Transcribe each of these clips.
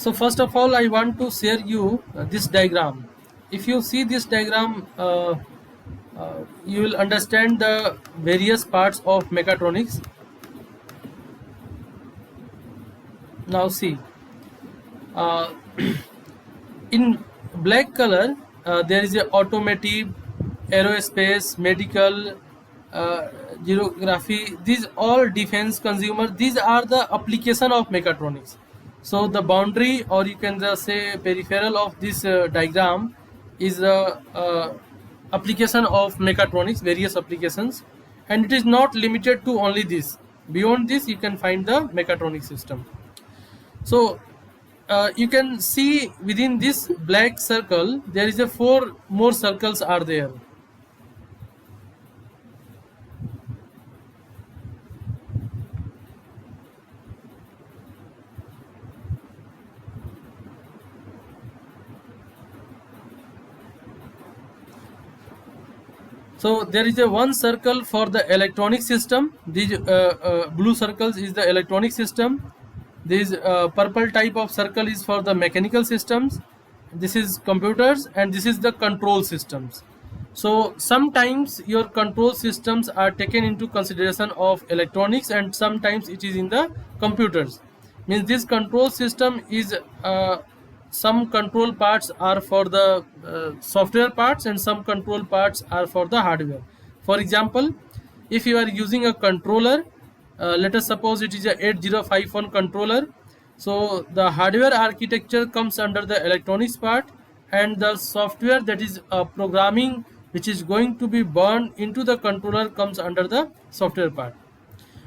So first of all, I want to share you this diagram. If you see this diagram, you will understand the various parts of mechatronics. Now see, uh, in black color, there is a automotive, aerospace, medical, uh, geography. These all defense, consumer. These are the application of mechatronics. So the boundary, or you can just say peripheral of this diagram, is the application of mechatronics, various applications, and it is not limited to only this. Beyond this, you can find the mechatronic system. So you can see within this black circle there is a 4 more circles are there. So there is a one circle for the electronic system. These blue circles is the electronic system. This purple type of circle is for the mechanical systems. This is computers, and this is the control systems. So sometimes your control systems are taken into consideration of electronics, and sometimes it is in the computers. Means this control system is some control parts are for the software parts, and some control parts are for the hardware. For example, if you are using a controller, let us suppose it is a 8051 controller. So the hardware architecture comes under the electronics part, and the software, that is programming, which is going to be burned into the controller, comes under the software part.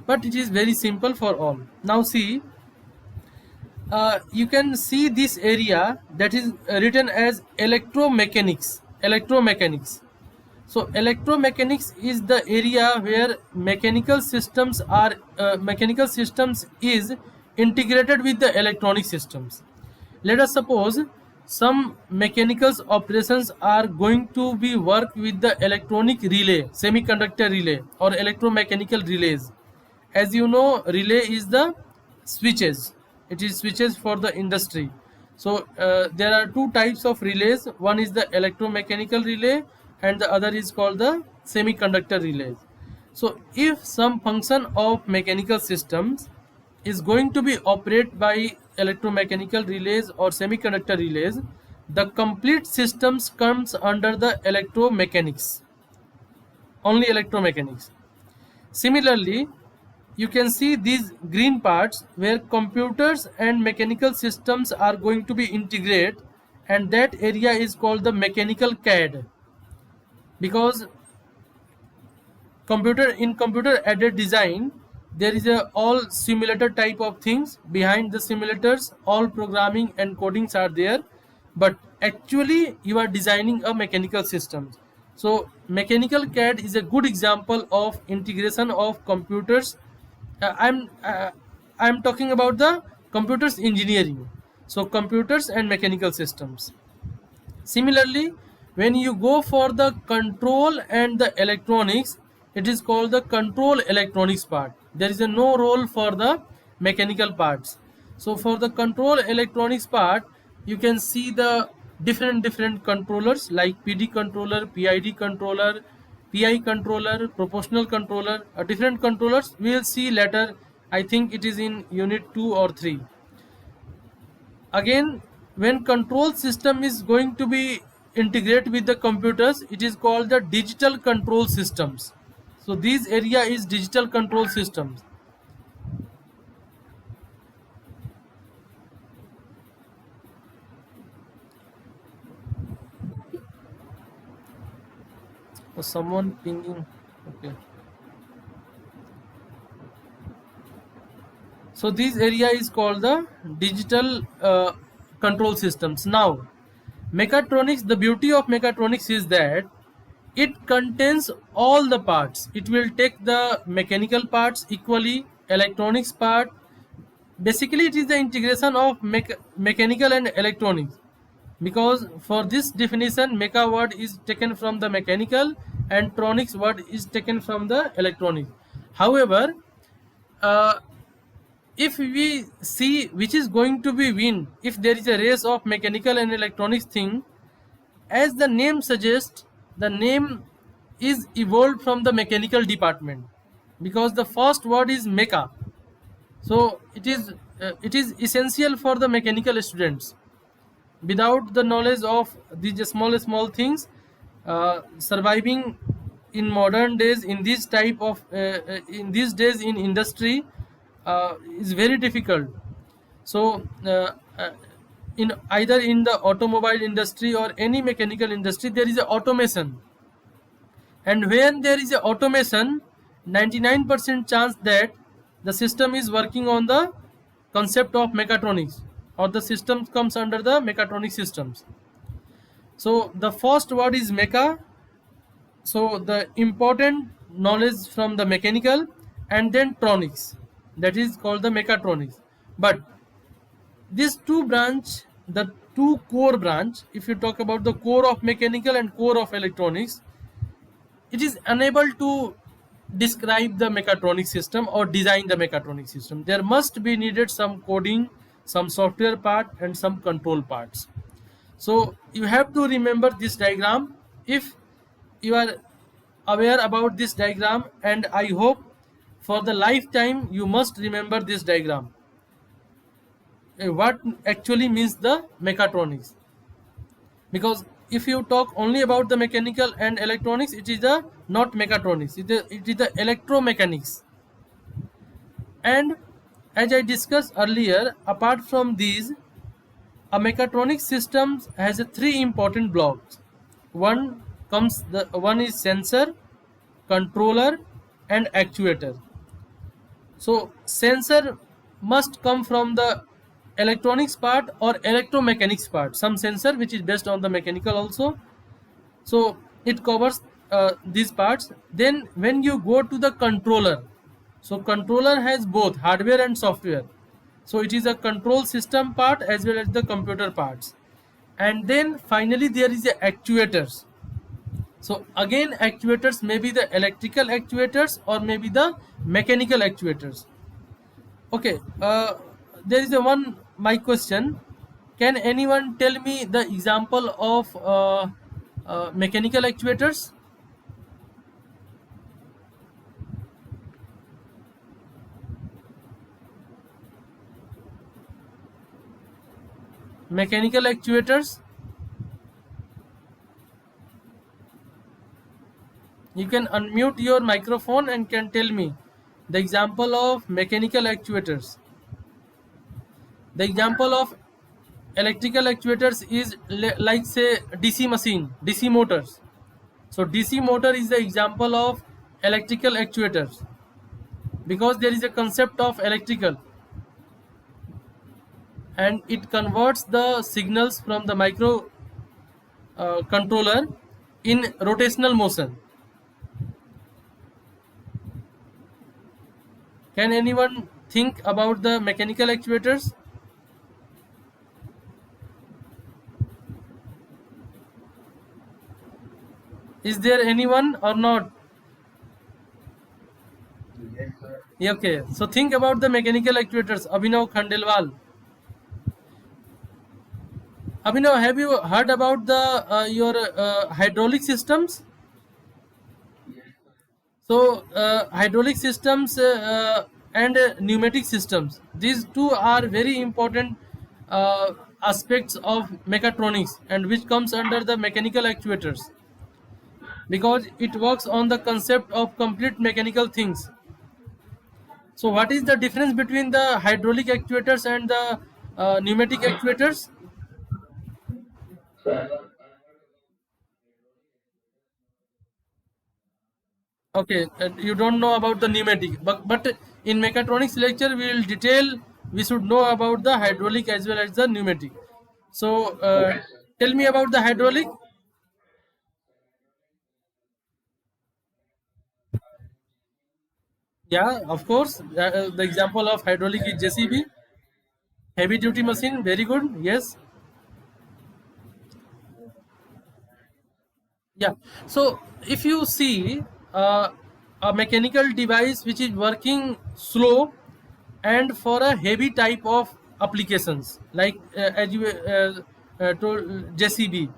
But it is very simple for all. Now see, you can see this area that is written as electromechanics. So electromechanics is the area where mechanical systems is integrated with the electronic systems. Let us suppose some mechanical operations are going to be worked with the electronic relay, semiconductor relay, or electromechanical relays. As you know, relay is the switches. It is switches for the industry. So there are two types of relays. One is the electromechanical relay, and the other is called the semiconductor relays. So if some function of mechanical systems is going to be operated by electromechanical relays or semiconductor relays, the complete systems comes under the electromechanics, only electromechanics. Similarly, you can see these green parts where computers and mechanical systems are going to be integrated, and that area is called the mechanical CAD, because computer aided design, there is a all simulator type of things. Behind the simulators, all programming and codings are there, but actually you are designing a mechanical system. So mechanical CAD is a good example of integration of computers. I'm talking about the computers engineering, so computers and mechanical systems. Similarly, when you go for the control and the electronics, it is called the control electronics part. There is a no role for the mechanical parts. So for the control electronics part, you can see the different controllers like PD controller, PID controller, PI controller, proportional controller, different controllers. We will see later. I think it is in unit 2 or 3. Again, when control system is going to be integrated with the computers, it is called the digital control systems. So this area is digital control systems. Someone pinging. Okay. So this area is called the digital control systems. Now, mechatronics, the beauty of mechatronics is that it contains all the parts. It will take the mechanical parts equally, electronics part. Basically, it is the integration of mechanical and electronics, because for this definition, mecha word is taken from the mechanical and tronics word is taken from the electronic. However, uh, if we see which is going to be win if there is a race of mechanical and electronics thing, as the name suggests, the name is evolved from the mechanical department, because the first word is mecha. So it is essential for the mechanical students. Without the knowledge of these small things, surviving in modern days in this type of in these days in industry is very difficult. So in either in the automobile industry or any mechanical industry, there is a automation, and when there is a automation, 99% chance that the system is working on the concept of mechatronics, or the system comes under the mechatronic systems. So the first word is mecha. So the important knowledge from the mechanical, and then tronics, that is called the mechatronics. But these two branch, the two core branch, if you talk about the core of mechanical and core of electronics, it is unable to describe the mechatronic system or design the mechatronic system. There must be needed some coding, some software part, and some control parts. So you have to remember this diagram if you are aware about this diagram, and I hope for the lifetime you must remember this diagram. What actually means the mechatronics? Because if you talk only about the mechanical and electronics, it is the not mechatronics, it is the electromechanics. And as I discussed earlier, apart from these, a mechatronic system has a three important blocks. One is sensor, controller, and actuator. So sensor must come from the electronics part or electromechanics part. Some sensor which is based on the mechanical also. So it covers these parts. Then when you go to the controller, so controller has both hardware and software. So it is a control system part as well as the computer parts. And then finally there is the actuators. So again, actuators may be the electrical actuators or maybe the mechanical actuators. Okay, there is my question. Can anyone tell me the example of mechanical actuators? Mechanical actuators. You can unmute your microphone and can tell me the example of mechanical actuators. The example of electrical actuators is like say DC machine, DC motors. So DC motor is the example of electrical actuators, because there is a concept of electrical, and it converts the signals from the micro controller in rotational motion. Can anyone think about the mechanical actuators? Is there anyone or not? Yeah, okay, so think about the mechanical actuators. Abhinav Khandelwal. Abhinav, have you heard about the your hydraulic systems? So hydraulic systems and pneumatic systems, these two are very important aspects of mechatronics, and which comes under the mechanical actuators, because it works on the concept of complete mechanical things. So what is the difference between the hydraulic actuators and the pneumatic actuators? Okay, you don't know about the pneumatic, but in mechatronics lecture we will detail. We should know about the hydraulic as well as the pneumatic. So tell me about the hydraulic. Yeah, of course. The example of hydraulic is JCB, heavy duty machine. Very good. Yes. Yeah. So if you see a mechanical device which is working slow, and for a heavy type of applications like as you told JCB.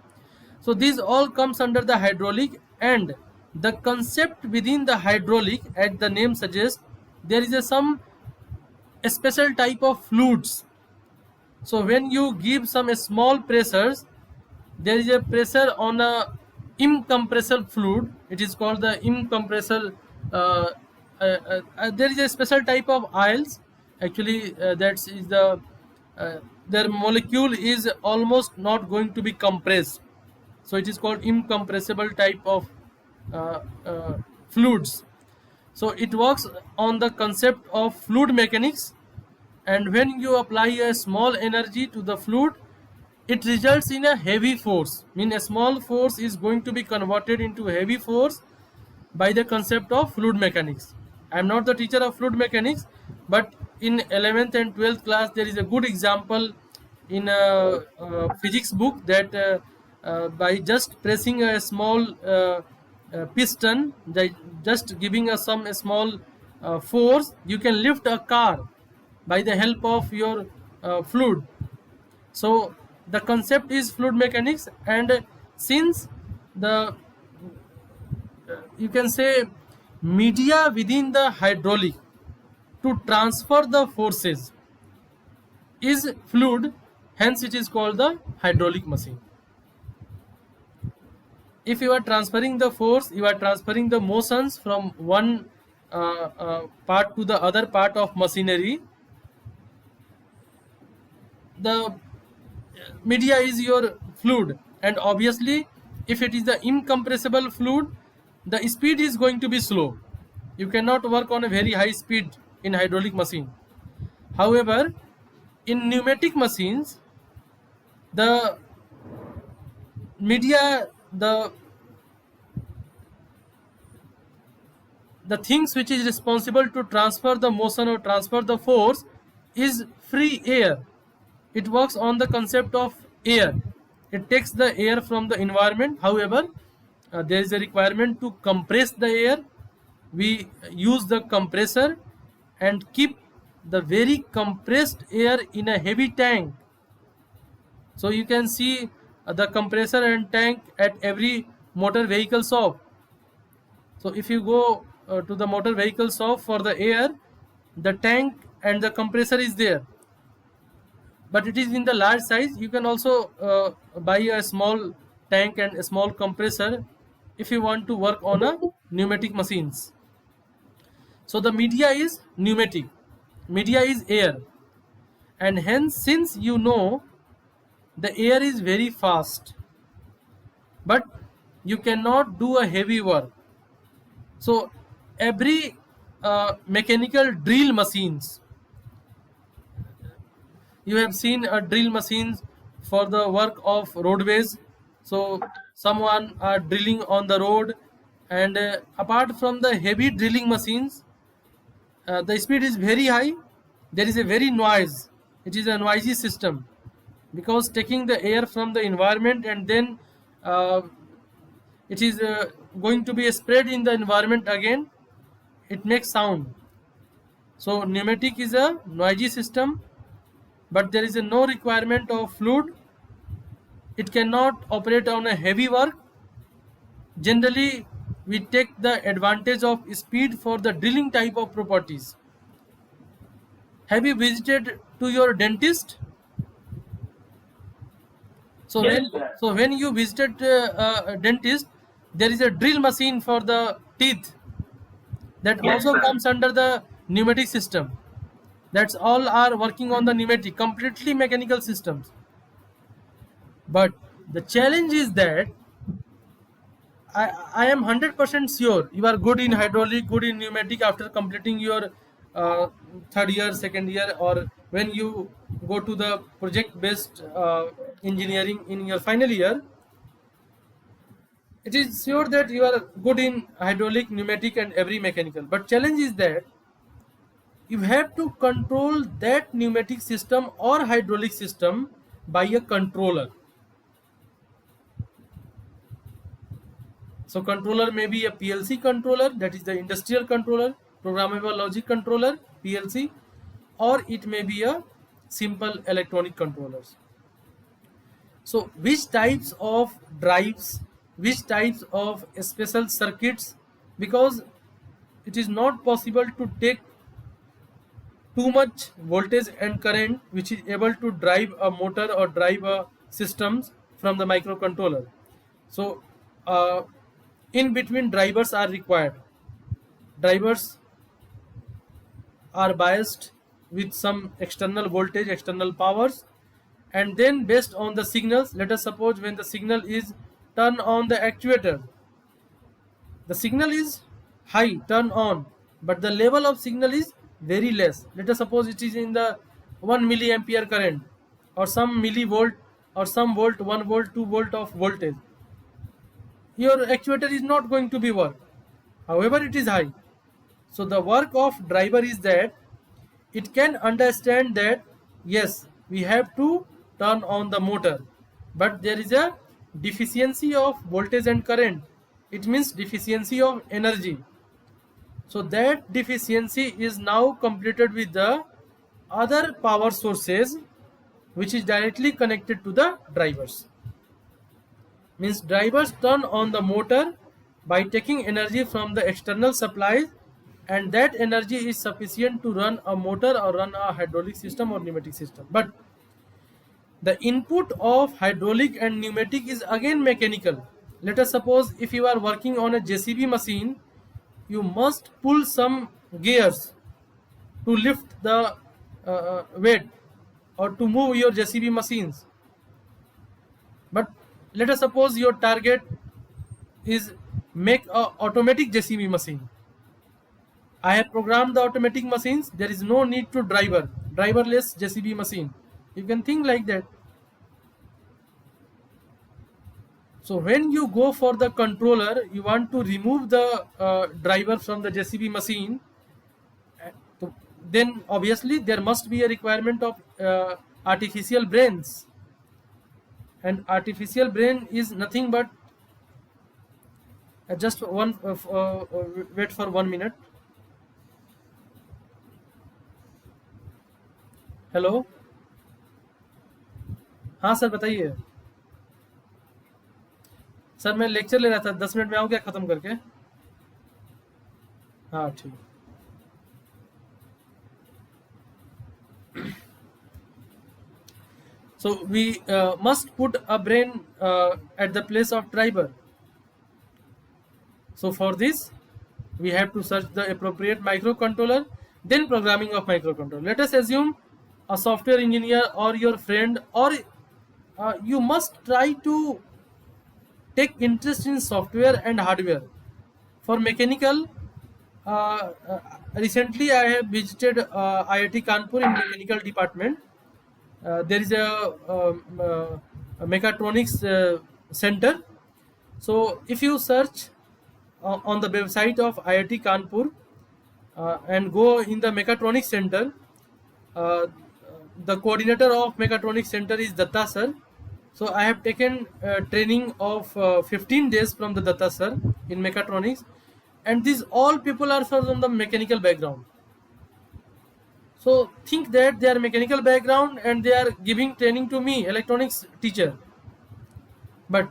So these all comes under the hydraulic, and the concept within the hydraulic, as the name suggests, there is a special type of fluids. So when you give some small pressures, there is a pressure on a incompressible fluid. It is called the incompressible. There is a special type of oils. Actually, that is uh, their molecule is almost not going to be compressed. So it is called incompressible type of uh, uh, fluids. So it works on the concept of fluid mechanics, and when you apply a small energy to the fluid, it results in a heavy force. Mean a small force is going to be converted into heavy force by the concept of fluid mechanics. I am not the teacher of fluid mechanics, but in 11th and 12th class there is a good example in a physics book that by just pressing a small piston, just giving us some small force, you can lift a car by the help of your fluid. So the concept is fluid mechanics, and since the you can say media within the hydraulic to transfer the forces is fluid, hence it is called the hydraulic machine. If you are transferring the force, you are transferring the motions from one part to the other part of machinery. The media is your fluid, and obviously if it is the incompressible fluid, the speed is going to be slow. You cannot work on a very high speed in hydraulic machine. However, in pneumatic machines, the media, the things which is responsible to transfer the motion or transfer the force is free air. It works on the concept of air. It takes the air from the environment. However, there is a requirement to compress the air. We use the compressor and keep the very compressed air in a heavy tank. So you can see the compressor and tank at every motor vehicle shop. So if you go to the motor vehicle shop for the air, the tank and the compressor is there, but it is in the large size. You can also buy a small tank and a small compressor if you want to work on a pneumatic machines. So the media is pneumatic, media is air, and hence since you know the air is very fast, but you cannot do a heavy work. So every mechanical drill machines, you have seen a drill machines for the work of roadways. So someone are drilling on the road, and apart from the heavy drilling machines, the speed is very high. There is a very noise. It is a noisy system because taking the air from the environment, and then uh, it is going to be spread in the environment again. It makes sound. So pneumatic is a noisy system, but there is a no requirement of fluid. It cannot operate on a heavy work. Generally, we take the advantage of speed for the drilling type of properties. Have you visited to your dentist? So Yes, when sir. so when you visited a dentist, there is a drill machine for the teeth that Yes, also sir. comes under the pneumatic system. That's all are working on the pneumatic, completely mechanical systems. But the challenge is that I am 100% sure you are good in hydraulic, good in pneumatic after completing your third year, second year, or when you go to the project based engineering in your final year. It is sure that you are good in hydraulic, pneumatic, and every mechanical. But challenge is that you have to control that pneumatic system or hydraulic system by a controller. So controller may be a PLC controller, that is the industrial controller, programmable logic controller, PLC, or it may be a simple electronic controllers. So which types of drives, which types of special circuits, because it is not possible to take too much voltage and current which is able to drive a motor or drive a systems from the microcontroller. So in between drivers are required. Drivers are biased with some external voltage, external powers, and then based on the signals, let us suppose when the signal is turn on the actuator, the signal is high, turn on, but the level of signal is very less. Let us suppose it is in the 1 milliampere current or some millivolt or some volt, 1 volt, 2 volt of voltage. Your actuator is not going to be work, however it is high. So the work of driver is that it can understand that yes, we have to turn on the motor, but there is a deficiency of voltage and current. It means deficiency of energy. So that deficiency is now completed with the other power sources which is directly connected to the drivers. Means drivers turn on the motor by taking energy from the external supplies, and that energy is sufficient to run a motor or run a hydraulic system or pneumatic system. But the input of hydraulic and pneumatic is again mechanical. Let us suppose if you are working on a JCB machine, you must pull some gears to lift the weight or to move your JCB machines. But let us suppose your target is make a automatic JCB machine. I have programmed the automatic machines. There is no need to driverless JCB machine. You can think like that. So when you go for the controller, you want to remove the driver from the JCB machine. Then obviously there must be a requirement of artificial brains. And artificial brain is nothing but just one. Wait for 1 minute. Hello, हाँ sir बताइए। Sir मैं lecture ले रहा था, 10 minute में आऊँ क्या ख़त्म करके? हाँ ठीक। So we must put a brain at the place of driver. So for this we have to search the appropriate microcontroller, then programming of microcontroller. Let us assume a software engineer or your friend, or you must try to take interest in software and hardware. For mechanical, recently I have visited IIT Kanpur in mechanical department. There is a mechatronics center. So if you search on the website of IIT Kanpur and go in the mechatronics center, the coordinator of mechatronics center is Datta sir. So I have taken training of 15 days from the Datta sir in mechatronics, and these all people are from the mechanical background. So think that they are mechanical background and they are giving training to me, electronics teacher. But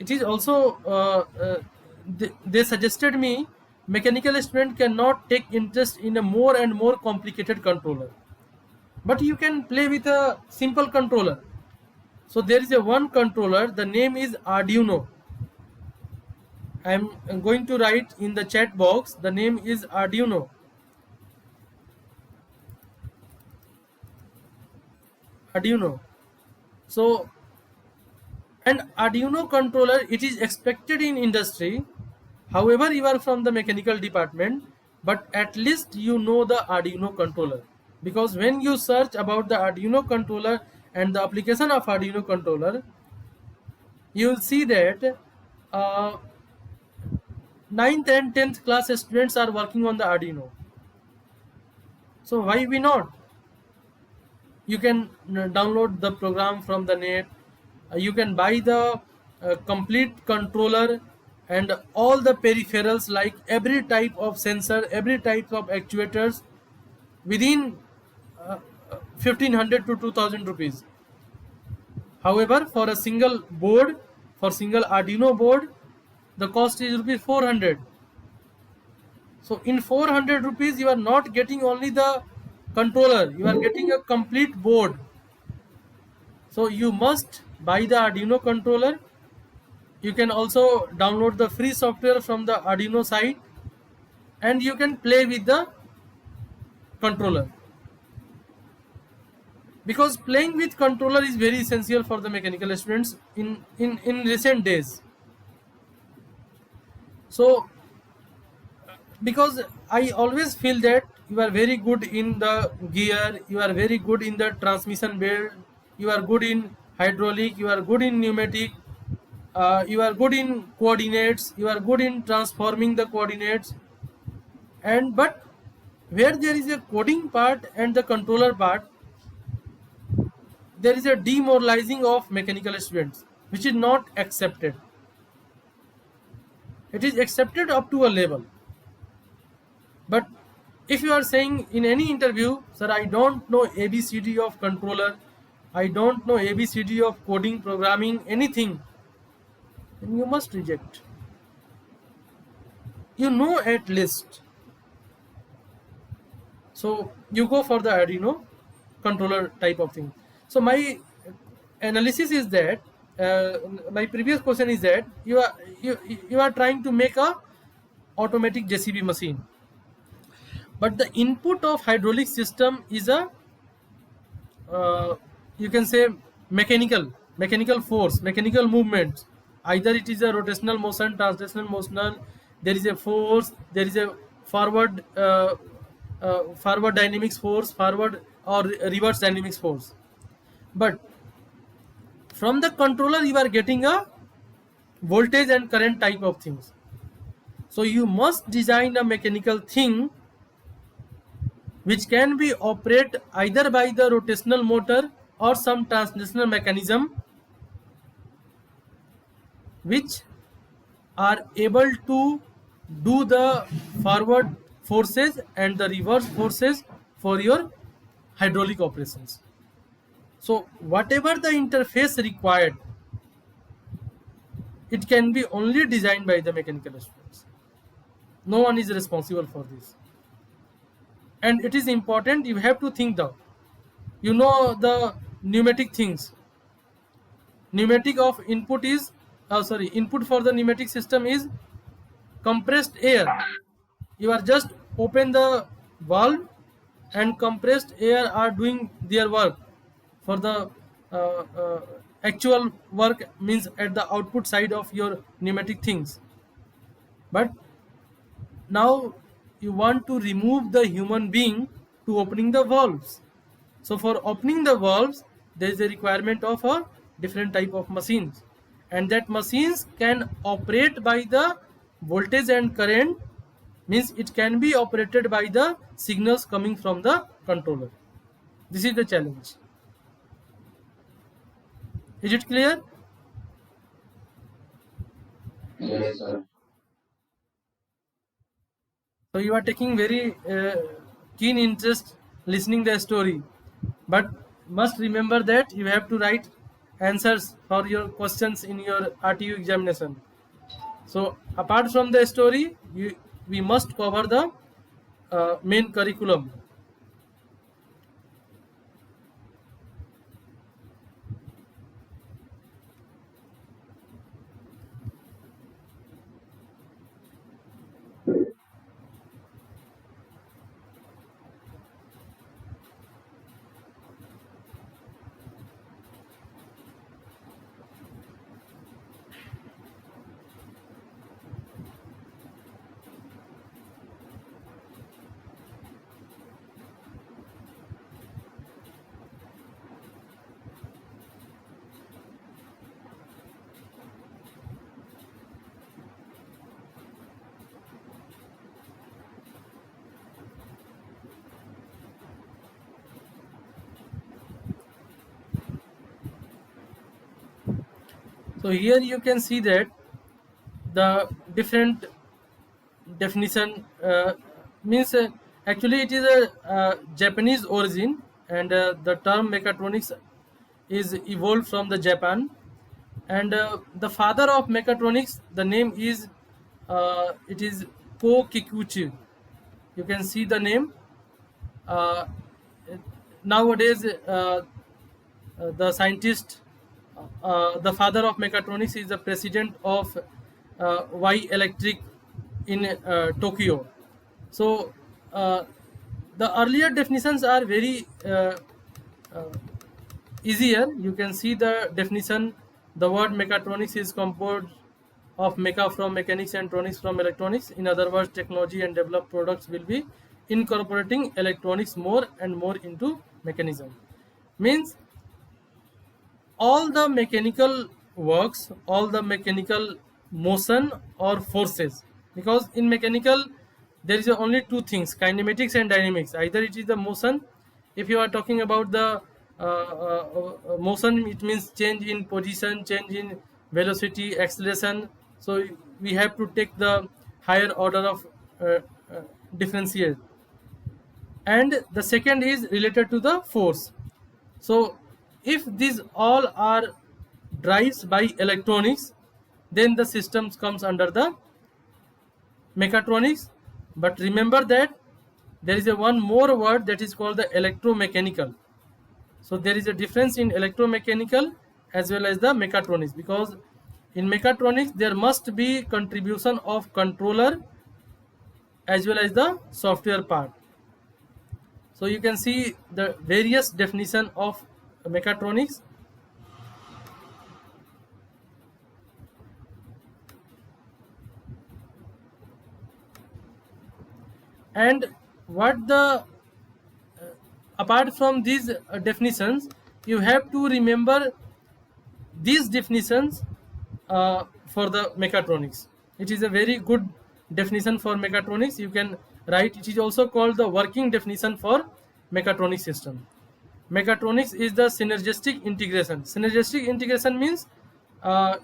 it is also they suggested me mechanical student cannot take interest in a more and more complicated controller, but you can play with a simple controller. So there is a one controller, the name is Arduino. I am going to write in the chat box, the name is Arduino. Arduino. So, and Arduino controller, it is expected in industry. However, you are from the mechanical department, but at least you know the Arduino controller, because when you search about the Arduino controller and the application of Arduino controller, you will see that 9th and 10th class students are working on the Arduino. So why we not? You can download the program from the net. You can buy the complete controller and all the peripherals, like every type of sensor, every type of actuators within 1500 to 2000 rupees. However, for a single board, for single Arduino board, the cost is rupees 400. So in 400 rupees, you are not getting only the controller, you are getting a complete board. So you must buy the Arduino controller. You can also download the free software from the Arduino site, and you can play with the controller. Because playing with controller is very essential for the mechanical students in recent days. So because I always feel that you are very good in the gear, you are very good in the transmission belt, you are good in hydraulic, you are good in pneumatic, you are good in coordinates, you are good in transforming the coordinates, and but where there is a coding part and the controller part, there is a demoralizing of mechanical students, which is not accepted. It is accepted up to a level. But if you are saying in any interview, sir, I don't know ABCD of controller, I don't know ABCD of coding, programming, anything, then you must reject. You know at least. So you go for the Arduino controller type of thing. So my analysis is that my previous question is that you are trying to make a automatic JCB machine, but the input of hydraulic system is a you can say mechanical force, mechanical movement. Either it is a rotational motion, translational motion, there is a force, there is a forward forward dynamics force, forward or reverse dynamics force. But from the controller you are getting a voltage and current type of things. So you must design a mechanical thing which can be operated either by the rotational motor or some translational mechanism which are able to do the forward forces and the reverse forces for your hydraulic operations. So whatever the interface required, it can be only designed by the mechanical students. No one is responsible for this. And it is important, you have to think the, you know, the pneumatic things. Pneumatic of input is, input for the pneumatic system is compressed air. You are just open the valve and compressed air are doing their work for the actual work, means at the output side of your pneumatic things. But now you want to remove the human being to opening the valves. So for opening the valves, there is a requirement of a different type of machines, and that machines can operate by the voltage and current, means it can be operated by the signals coming from the controller. This is the challenge. Is it clear? Yes, sir. So you are taking very keen interest listening the story, but must remember that you have to write answers for your questions in your RTU examination. So apart from the story, we must cover the main curriculum. So here you can see that the different definition means actually it is a Japanese origin, and the term mechatronics is evolved from the Japan. And the father of mechatronics, the name is it is Po Kikuchi. You can see the name. Uh, Nowadays, the scientist, the father of mechatronics, is the president of Y Electric in Tokyo. So the earlier definitions are very easier. You can see the definition. The word mechatronics is composed of mecha from mechanics and tronics from electronics. In other words, technology and developed products will be incorporating electronics more and more into mechanism. Means all the mechanical works, all the mechanical motion or forces, because in mechanical there is only two things, kinematics and dynamics. Either it is the motion. If you are talking about the motion, it means change in position, change in velocity, acceleration. So we have to take the higher order of differentiate. And the second is related to the force. So if these all are drives by electronics, then the systems comes under the mechatronics. But remember that there is a one more word that is called the electromechanical. So there is a difference in electromechanical as well as the mechatronics, because in mechatronics there must be contribution of controller as well as the software part. So you can see the various definition of mechatronics. And what the apart from these definitions, you have to remember these definitions for the mechatronics. It is a very good definition for mechatronics. You can write. It is also called the working definition for mechatronic system. Mechatronics is the synergistic integration. Synergistic integration means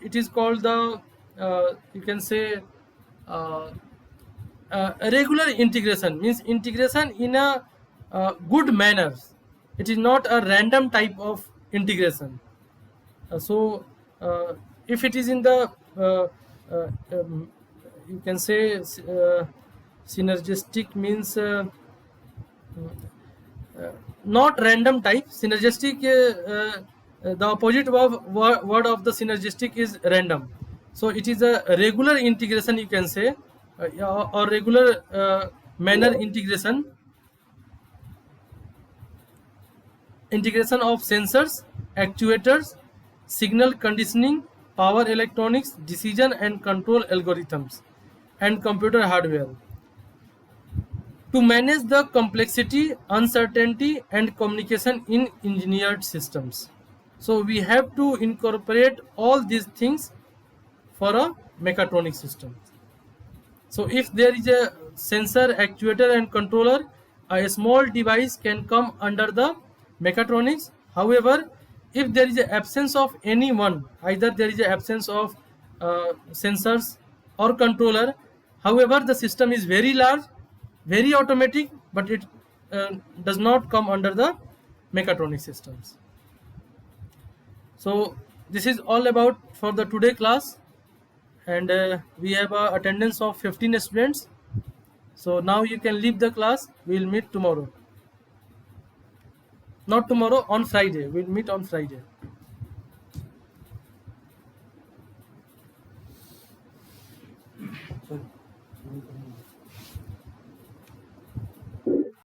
it is called the you can say regular integration, means integration in a good manner. It is not a random type of integration. So if it is in the you can say synergistic means not random type. Synergistic the opposite of word of the synergistic is random. So it is a regular integration, you can say, or regular manner integration of sensors, actuators, signal conditioning, power electronics, decision and control algorithms, and computer hardware to manage the complexity, uncertainty and communication in engineered systems. So we have to incorporate all these things for a mechatronic system. So if there is a sensor, actuator and controller, a small device can come under the mechatronics. However, if there is an absence of any one, either there is an absence of sensors or controller, however the system is very large, very automatic, but it does not come under the mechatronic systems. So this is all about for the today class, and we have a attendance of 15 students. So now you can leave the class. We will meet tomorrow. Not tomorrow, on Friday. We'll meet on Friday. Sorry.